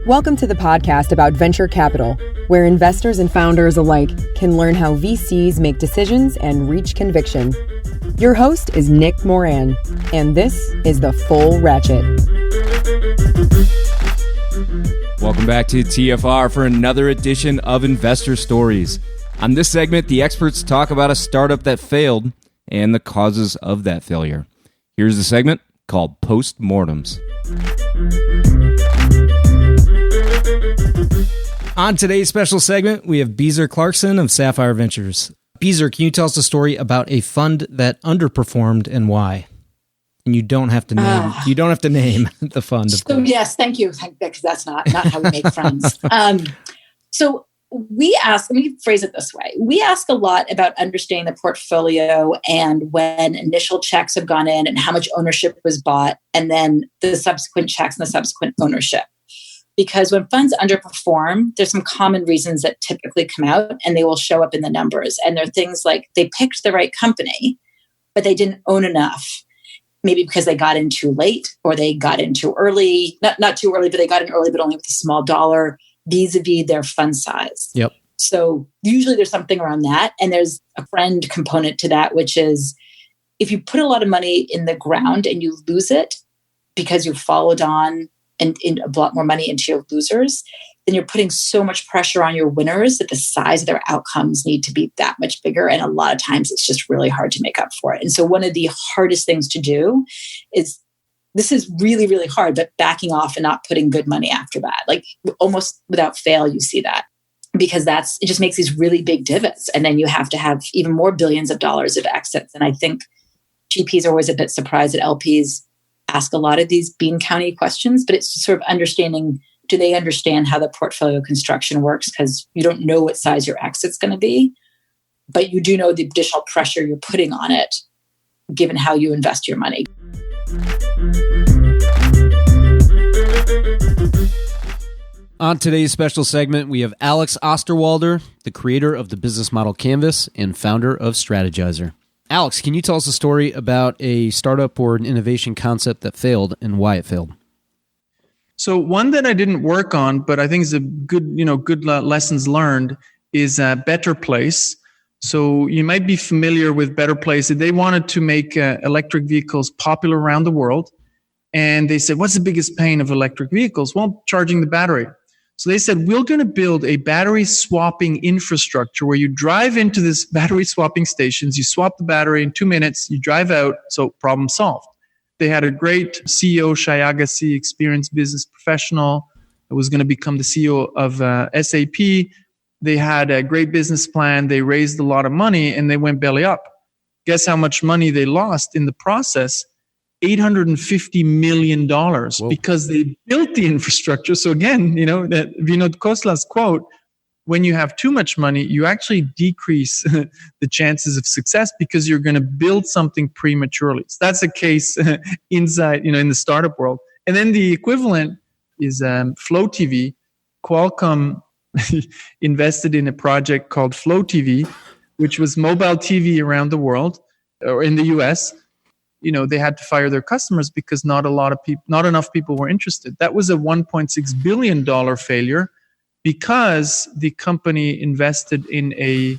Welcome to the podcast about venture capital, where investors and founders alike can learn how VCs make decisions and reach conviction. Your host is Nick Moran, and this is The Full Ratchet. Welcome back to TFR for another edition of Investor Stories. On this segment, the experts talk about a startup that failed and the causes of that failure. Here's the segment called Mortems. On today's special segment, we have Beezer Clarkson of Sapphire Ventures. Beezer, can you tell us a story about a fund that underperformed and why? And you don't have to name. You don't have to name the fund. Of course. Yes, thank you. Because that's not how we make friends. So we ask. Let me phrase it this way: we ask a lot about understanding the portfolio and when initial checks have gone in and how much ownership was bought, and then the subsequent checks and the subsequent ownership. Because when funds underperform, there's some common reasons that typically come out and they will show up in the numbers. And they're things like they picked the right company, but they didn't own enough. Maybe because they got in too late or they got in too early. Not too early, but they got in early, but only with a small dollar vis-a-vis their fund size. Yep. So usually there's something around that. And there's a friend component to that, which is if you put a lot of money in the ground and you lose it because you followed on and a lot more money into your losers, then you're putting so much pressure on your winners that the size of their outcomes need to be that much bigger. And a lot of times it's just really hard to make up for it. And so one of the hardest things to do is, this is really, really hard, but backing off and not putting good money after that. Like almost without fail, you see that. Because it just makes these really big divots. And then you have to have even more billions of dollars of exits. And I think GPs are always a bit surprised that LPs ask a lot of these bean county questions, but it's just sort of understanding, do they understand how the portfolio construction works? Because you don't know what size your exit's going to be, but you do know the additional pressure you're putting on it, given how you invest your money. On today's special segment, we have Alex Osterwalder, the creator of the business model Canvas and founder of Strategizer. Alex, can you tell us a story about a startup or an innovation concept that failed and why it failed? So one that I didn't work on, but I think is a good lessons learned is Better Place. So you might be familiar with Better Place. They wanted to make electric vehicles popular around the world. And they said, what's the biggest pain of electric vehicles? Well, charging the battery. So they said, we're going to build a battery swapping infrastructure where you drive into this battery swapping stations, you swap the battery in 2 minutes, you drive out, so problem solved. They had a great CEO, Shai Agassi, experienced business professional, who was going to become the CEO of SAP. They had a great business plan, they raised a lot of money, and they went belly up. Guess how much money they lost in the process? $850 million. Whoa. Because they built the infrastructure. So again, that Vinod Khosla's quote, when you have too much money, you actually decrease the chances of success because you're going to build something prematurely. So that's a case inside, in the startup world. And then the equivalent is Flow TV. Qualcomm invested in a project called Flow TV, which was mobile TV around the world or in the US. They had to fire their customers because not enough people were interested. That was a $1.6 billion failure because the company invested in a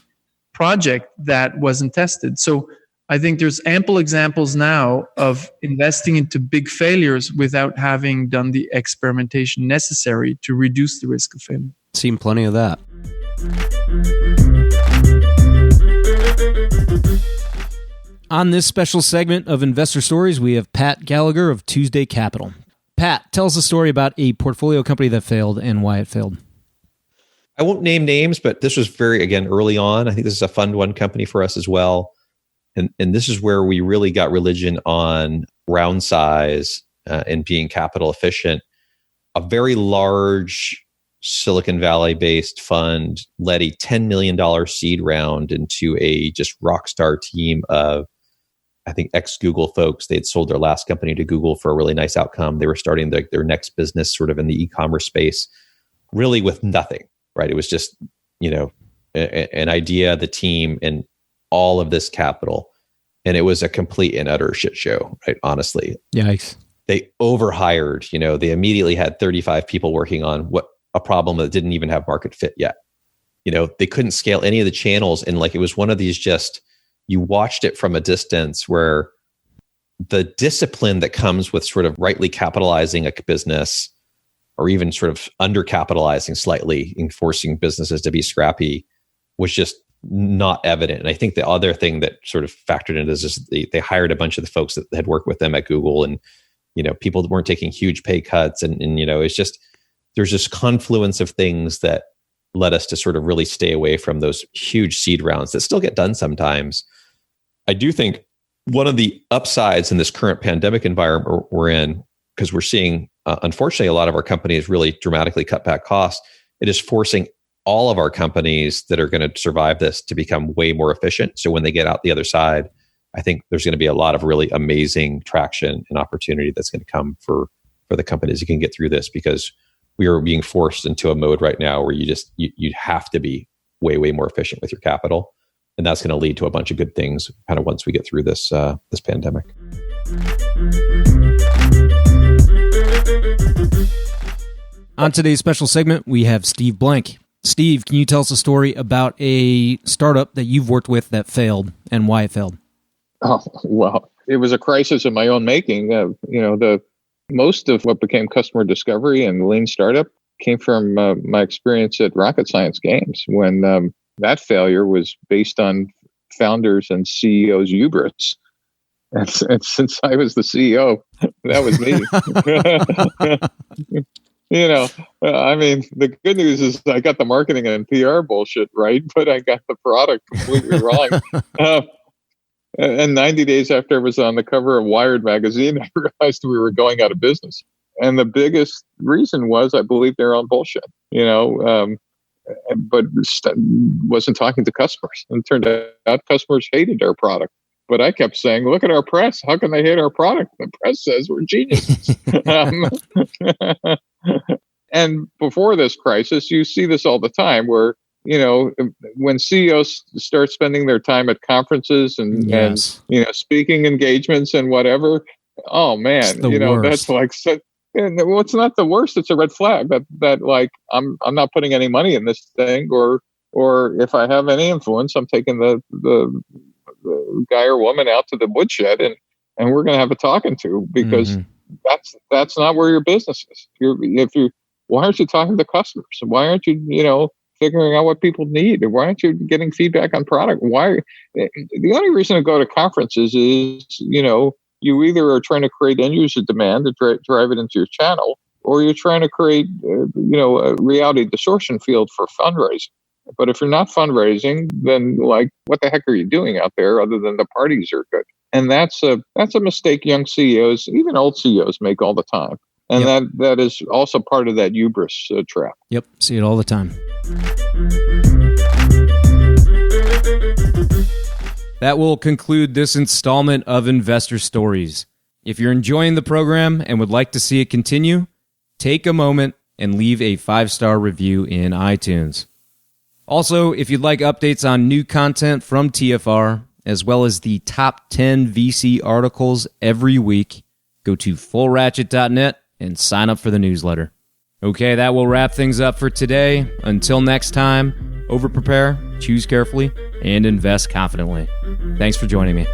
project that wasn't tested. So I think there's ample examples now of investing into big failures without having done the experimentation necessary to reduce the risk of failure. Seen plenty of that. On this special segment of Investor Stories, we have Pat Gallagher of Tuesday Capital. Pat, tell us a story about a portfolio company that failed and why it failed. I won't name names, but this was early on. I think this is a fund one company for us as well. And this is where we really got religion on round size and being capital efficient. A very large Silicon Valley-based fund led a $10 million seed round into a just rock star team of, I think, ex-Google folks. They had sold their last company to Google for a really nice outcome. They were starting their next business sort of in the e-commerce space, really with nothing, right? It was just, an idea, the team, and all of this capital. And it was a complete and utter shit show, right? Honestly. Yikes. they overhired. They immediately had 35 people working on a problem that didn't even have market fit yet. They couldn't scale any of the channels. And like, it was one of these you watched it from a distance where the discipline that comes with sort of rightly capitalizing a business, or even sort of undercapitalizing slightly, and forcing businesses to be scrappy, was just not evident. And I think the other thing that sort of factored into this is they hired a bunch of the folks that had worked with them at Google, and people weren't taking huge pay cuts, and it's just, there's this confluence of things that led us to sort of really stay away from those huge seed rounds that still get done sometimes. I do think one of the upsides in this current pandemic environment we're in, because we're seeing, unfortunately, a lot of our companies really dramatically cut back costs, it is forcing all of our companies that are going to survive this to become way more efficient. So when they get out the other side, I think there's going to be a lot of really amazing traction and opportunity that's going to come for the companies who can get through this, because we are being forced into a mode right now where you have to be way, way more efficient with your capital. And that's going to lead to a bunch of good things kind of once we get through this pandemic. On today's special segment, we have Steve Blank. Steve, can you tell us a story about a startup that you've worked with that failed and why it failed? Oh, well, it was a crisis of my own making. The most of what became customer discovery and lean startup came from my experience at Rocket Science Games, when that failure was based on founders and CEOs' hubris. And since I was the CEO, that was me. The good news is I got the marketing and PR bullshit right, but I got the product completely wrong. And 90 days after I was on the cover of Wired magazine, I realized we were going out of business. And the biggest reason was I believed their own bullshit, but wasn't talking to customers. And it turned out customers hated our product. But I kept saying, look at our press. How can they hate our product? The press says we're geniuses. And before this crisis, you see this all the time where, when CEOs start spending their time at conferences and speaking engagements and whatever, oh man, that's like, well, it's not the worst. It's a red flag that like, I'm not putting any money in this thing, or if I have any influence, I'm taking the guy or woman out to the woodshed and we're going to have a talking to, because that's not where your business is. Why aren't you talking to customers? Why aren't you, figuring out what people need? Why aren't you getting feedback on product? The only reason to go to conferences is, you either are trying to create end user demand to drive it into your channel, or you're trying to create, a reality distortion field for fundraising. But if you're not fundraising, then like, what the heck are you doing out there other than the parties are good? And that's a mistake young CEOs, even old CEOs, make all the time. And that is also part of that hubris trap. Yep, see it all the time. That will conclude this installment of Investor Stories. If you're enjoying the program and would like to see it continue, take a moment and leave a 5-star review in iTunes. Also, if you'd like updates on new content from TFR, as well as the top 10 VC articles every week, go to fullratchet.net and sign up for the newsletter. Okay, that will wrap things up for today. Until next time, over-prepare, choose carefully, and invest confidently. Thanks for joining me.